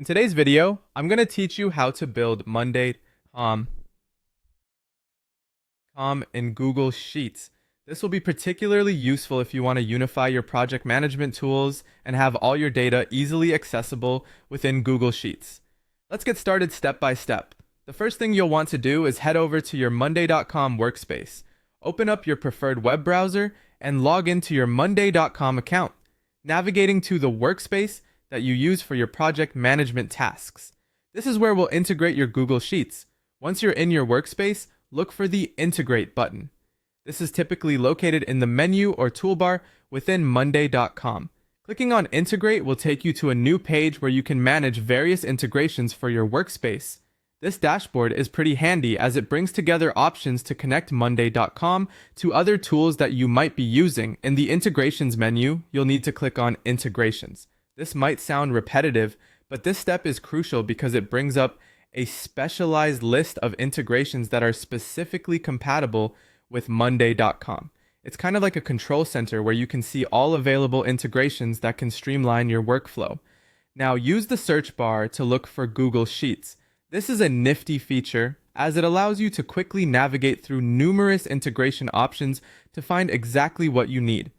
In today's video, I'm going to teach you how to build Monday.com in Google Sheets. This will be particularly useful if you want to unify your project management tools and have all your data easily accessible within Google Sheets. Let's get started step by step. The first thing you'll want to do is head over to your Monday.com workspace. Open up your preferred web browser and log into your Monday.com account, navigating to the workspace that you use for your project management tasks. This is where we'll integrate your Google Sheets. Once you're in your workspace, look for the Integrate button. This is typically located in the menu or toolbar within Monday.com. Clicking on Integrate will take you to a new page where you can manage various integrations for your workspace. This dashboard is pretty handy as it brings together options to connect Monday.com to other tools that you might be using. In the Integrations menu, you'll need to click on Integrations. This might sound repetitive, but this step is crucial because it brings up a specialized list of integrations that are specifically compatible with Monday.com. It's kind of like a control center where you can see all available integrations that can streamline your workflow. Now use the search bar to look for Google Sheets. This is a nifty feature as it allows you to quickly navigate through numerous integration options to find exactly what you need.